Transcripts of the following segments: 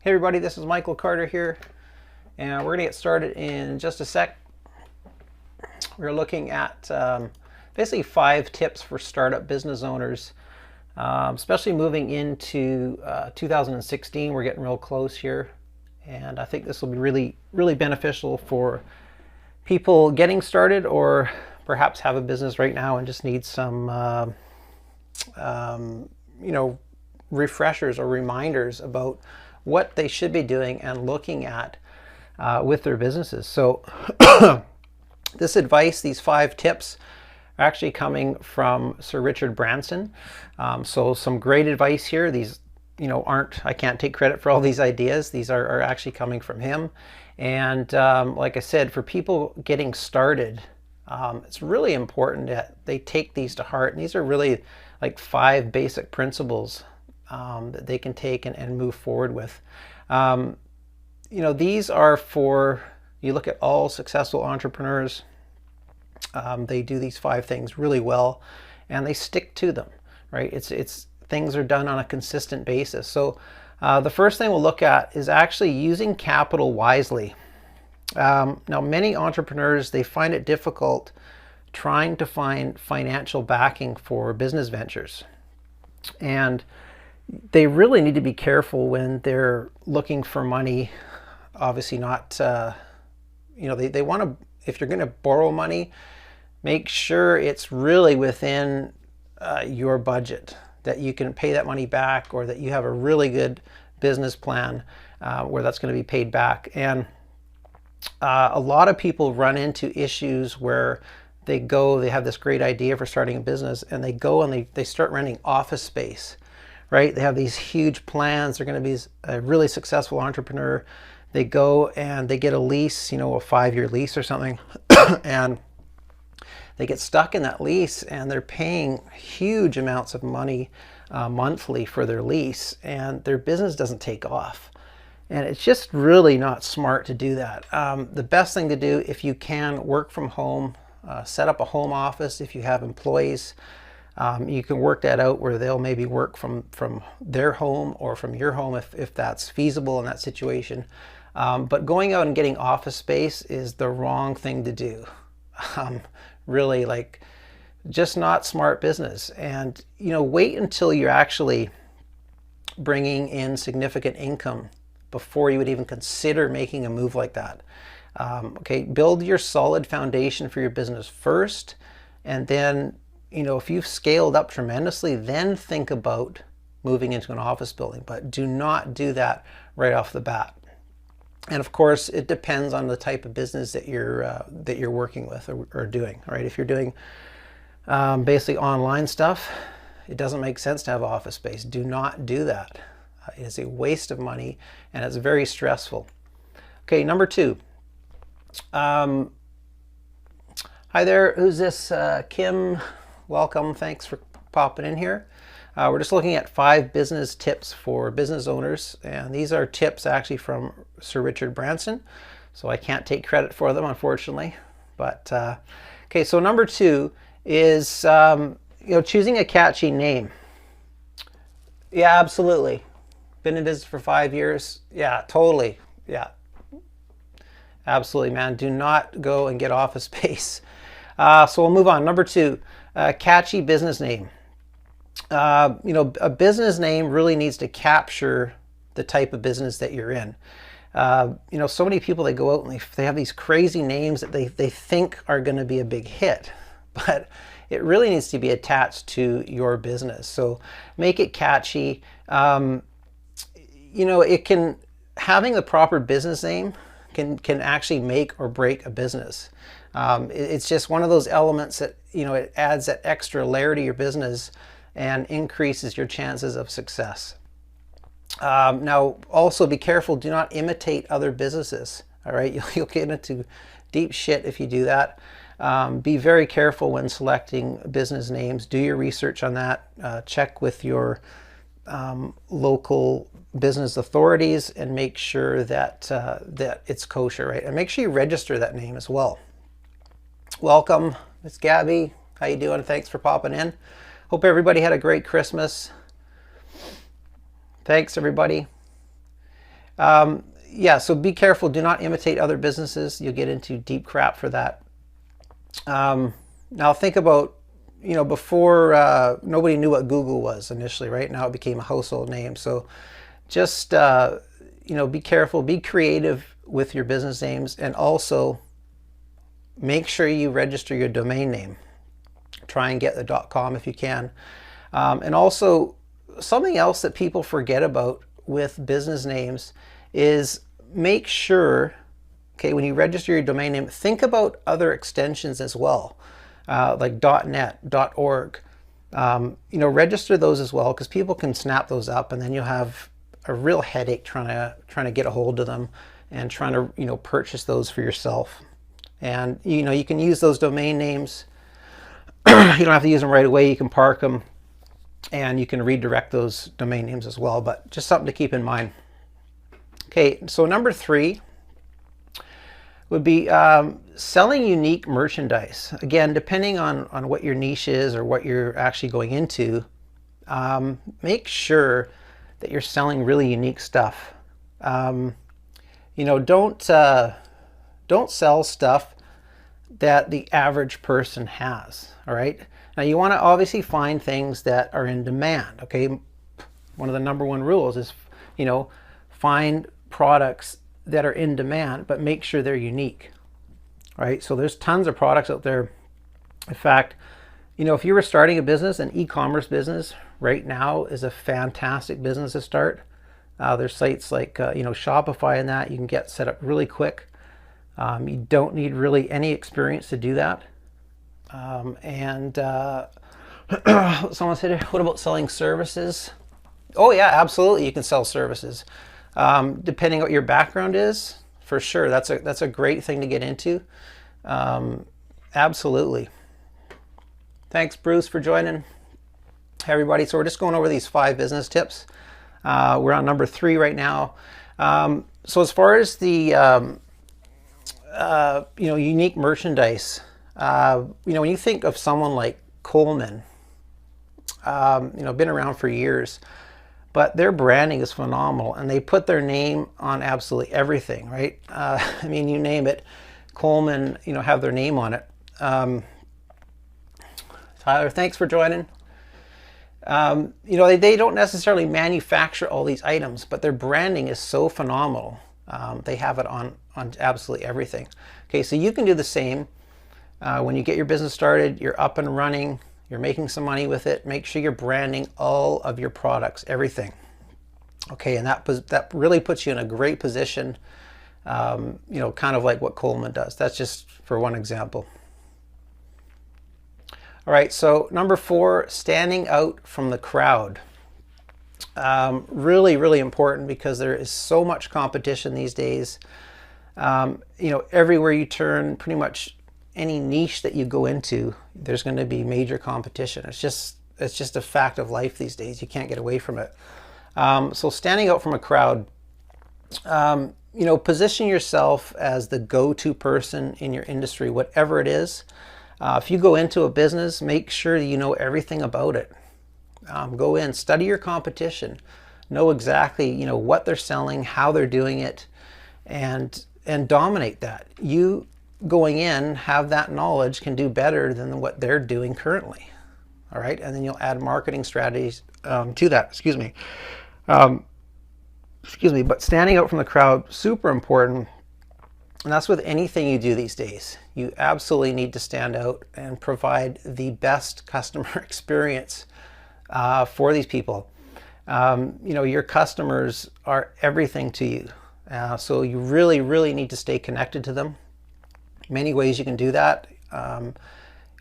Hey everybody, this is Michael Carter here, and we're going to get started in just a sec. We're looking at basically 5 tips for startup business owners, especially moving into 2016. We're getting real close here, and I think this will be really beneficial for people getting started or perhaps have a business right now and just need some refreshers or reminders about what they should be doing and looking at with their businesses. So this advice, these 5 tips, are actually coming from Sir Richard Branson. So some great advice here. These I can't take credit for all these ideas. These are actually coming from him. And like I said, for people getting started, it's really important that they take these to heart. And these are really like 5 basic principles that they can take and move forward with. These are for, you look at all successful entrepreneurs, they do these 5 things really well and they stick to them, right? It's things are done on a consistent basis. So the first thing we'll look at is actually using capital wisely. Now, many entrepreneurs, they find it difficult trying to find financial backing for business ventures. And they really need to be careful when they're looking for money. Obviously not, they want to, if you're going to borrow money, make sure it's really within your budget, that you can pay that money back, or that you have a really good business plan where that's going to be paid back. And a lot of people run into issues where they have this great idea for starting a business, and they go and they start renting office space. Right? They have these huge plans. They're going to be a really successful entrepreneur. They go and they get a lease, a 5-year lease or something, and they get stuck in that lease, and they're paying huge amounts of money monthly for their lease, and their business doesn't take off. And it's just really not smart to do that. The best thing to do, if you can, work from home, set up a home office if you have employees. You can work that out where they'll maybe work from their home or from your home if that's feasible in that situation. But going out and getting office space is the wrong thing to do. Really, like, just not smart business. And, wait until you're actually bringing in significant income before you would even consider making a move like that. Okay, build your solid foundation for your business first, and then if you've scaled up tremendously, then think about moving into an office building, but do not do that right off the bat. And of course, it depends on the type of business that you're working with or doing. Right? If you're doing basically online stuff, it doesn't make sense to have office space. Do not do that. It is a waste of money, and it's very stressful. Okay, number 2. Hi there. Who's this? Kim. Welcome. Thanks for popping in here. We're just looking at 5 business tips for business owners, and these are tips actually from Sir Richard Branson, so I can't take credit for them, unfortunately. But okay, so number 2 is choosing a catchy name. Yeah, absolutely. Been in business for 5 years. Yeah, totally. Yeah, absolutely, man. Do not go and get office space. So we'll move on. Number 2. Catchy business name. A business name really needs to capture the type of business that you're in. So many people, they go out and they have these crazy names that they think are going to be a big hit, but it really needs to be attached to your business. So make it catchy. Having the proper business name can actually make or break a business. It's just one of those elements that, it adds that extra layer to your business and increases your chances of success. Now, also be careful. Do not imitate other businesses. All right. You'll get into deep shit if you do that. Be very careful when selecting business names. Do your research on that. Check with your local business authorities and make sure that that it's kosher, right? And make sure you register that name as well. Welcome, Miss Gabby. How you doing? Thanks for popping in. Hope everybody had a great Christmas. Thanks, everybody. Yeah, so be careful. Do not imitate other businesses. You'll get into deep crap for that. Now think about, before nobody knew what Google was initially, right? Now it became a household name. So just, be careful, be creative with your business names, and also make sure you register your domain name. Try and get the .com if you can. And also, something else that people forget about with business names is make sure, okay, when you register your domain name, think about other extensions as well, like .net, .org. Register those as well, because people can snap those up, and then you'll have a real headache trying to get a hold of them and trying to purchase those for yourself. And you can use those domain names. You don't have to use them right away. You can park them, and you can redirect those domain names as well. But just something to keep in mind. Okay, so number 3 would be selling unique merchandise. Again, depending on what your niche is or what you're actually going into, make sure that you're selling really unique stuff. Don't sell stuff that the average person has. All right. Now you want to obviously find things that are in demand. Okay. One of the number one rules is, find products that are in demand, but make sure they're unique. Right. So there's tons of products out there. In fact, if you were starting a business, an e-commerce business right now is a fantastic business to start. There's sites like, Shopify and that you can get set up really quick. You don't need really any experience to do that. Someone said, what about selling services? Oh yeah, absolutely. You can sell services. Depending on what your background is, for sure. That's a great thing to get into. Absolutely. Thanks, Bruce, for joining. Hey, everybody. So we're just going over these 5 business tips. We're on number 3 right now. So as far as the unique merchandise, when you think of someone like Coleman, been around for years, but their branding is phenomenal, and they put their name on absolutely everything, right? You name it, Coleman, have their name on it. Tyler, thanks for joining. They don't necessarily manufacture all these items, but their branding is so phenomenal. They have it on absolutely everything. Okay, so you can do the same. When you get your business started, you're up and running, you're making some money with it, make sure you're branding all of your products, everything. Okay, and that really puts you in a great position, kind of like what Coleman does. That's just for one example. All right, so number 4, standing out from the crowd. Really, really important, because there is so much competition these days. Everywhere you turn, pretty much any niche that you go into, there's going to be major competition. It's just a fact of life these days. You can't get away from it. So standing out from a crowd, position yourself as the go-to person in your industry, whatever it is. If you go into a business, make sure you know everything about it. Go in, study your competition, know exactly what they're selling, how they're doing it, and dominate that. You going in, have that knowledge, can do better than what they're doing currently. All right, and then you'll add marketing strategies to that. Excuse me, but standing out from the crowd, super important. And that's with anything you do these days. You absolutely need to stand out and provide the best customer experience for these people. Your customers are everything to you. So you really, really need to stay connected to them. Many ways you can do that.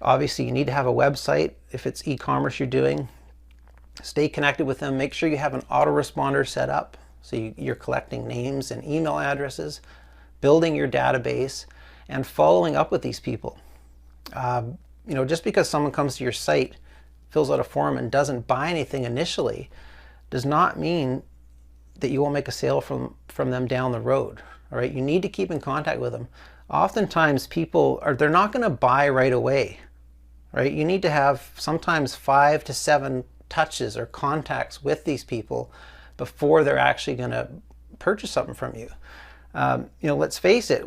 Obviously, you need to have a website if it's e-commerce you're doing. Stay connected with them. Make sure you have an autoresponder set up, so you're collecting names and email addresses, building your database, and following up with these people. Just because someone comes to your site, fills out a form, and doesn't buy anything initially, does not mean that you won't make a sale from them down the road. All right, you need to keep in contact with them. Oftentimes, they're not going to buy right away. Right, you need to have sometimes 5 to 7 touches or contacts with these people before they're actually going to purchase something from you. Let's face it,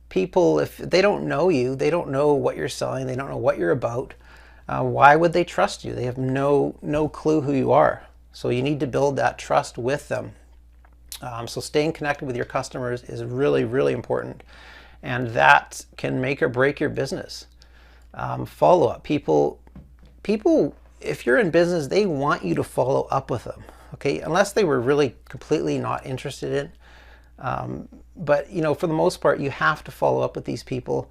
people, if they don't know you, they don't know what you're selling, they don't know what you're about, why would they trust you? They have no clue who you are. So you need to build that trust with them. So staying connected with your customers is really, really important. And that can make or break your business. Follow up. People, if you're in business, they want you to follow up with them. Okay, unless they were really completely not interested in. But for the most part, you have to follow up with these people.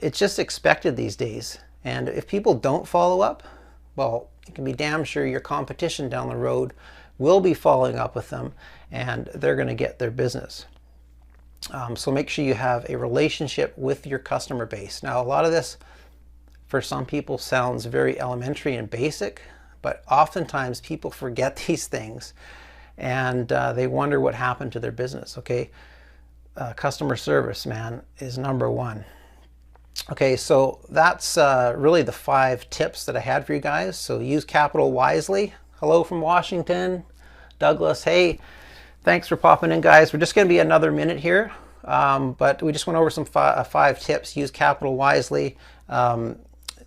It's just expected these days. And if people don't follow up, well, you can be damn sure your competition down the road will be following up with them, and they're going to get their business. So make sure you have a relationship with your customer base. Now, a lot of this, for some people, sounds very elementary and basic, but oftentimes people forget these things, and they wonder what happened to their business. Okay, customer service, man, is number one. Okay, so that's really the 5 tips that I had for you guys. So use capital wisely. Hello from Washington, Douglas. Hey, thanks for popping in, guys. We're just going to be another minute here, but we just went over some 5 tips. Use capital wisely.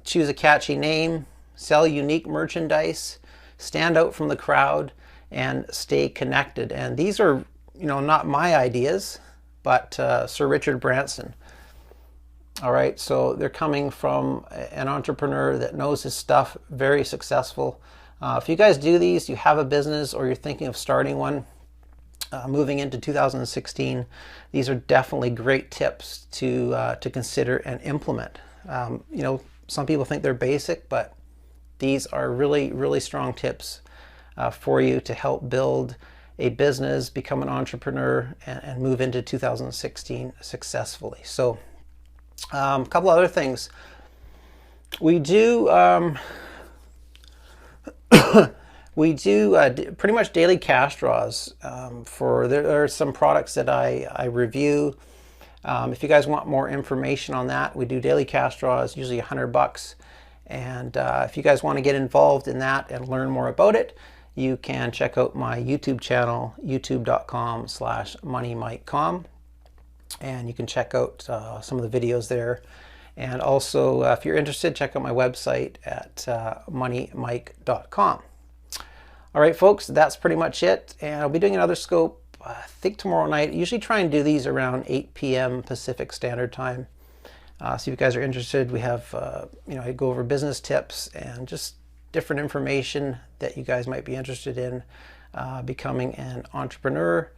Choose a catchy name. Sell unique merchandise. Stand out from the crowd, and stay connected. And these are, not my ideas, but Sir Richard Branson. All right, so they're coming from an entrepreneur that knows his stuff, very successful. If you guys do these, you have a business or you're thinking of starting one, moving into 2016, these are definitely great tips to consider and implement. Some people think they're basic, but these are really, really strong tips for you to help build a business, become an entrepreneur, and move into 2016 successfully. So a couple other things. We do pretty much daily cash draws. There are some products that I review. If you guys want more information on that, we do daily cash draws, usually $100. And if you guys want to get involved in that and learn more about it, you can check out my YouTube channel, youtube.com/moneymikecom. And you can check out some of the videos there. And also, if you're interested, check out my website at moneymike.com. All right, folks, that's pretty much it. And I'll be doing another scope, I think tomorrow night. I usually try and do these around 8 p.m. Pacific Standard Time. So if you guys are interested, we have, I go over business tips and just different information that you guys might be interested in becoming an entrepreneur,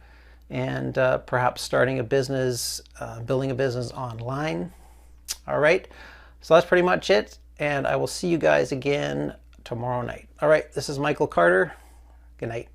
and perhaps starting a business, building a business online. All right, so that's pretty much it, and I will see you guys again tomorrow night. All right, this is Michael Carter. Good night.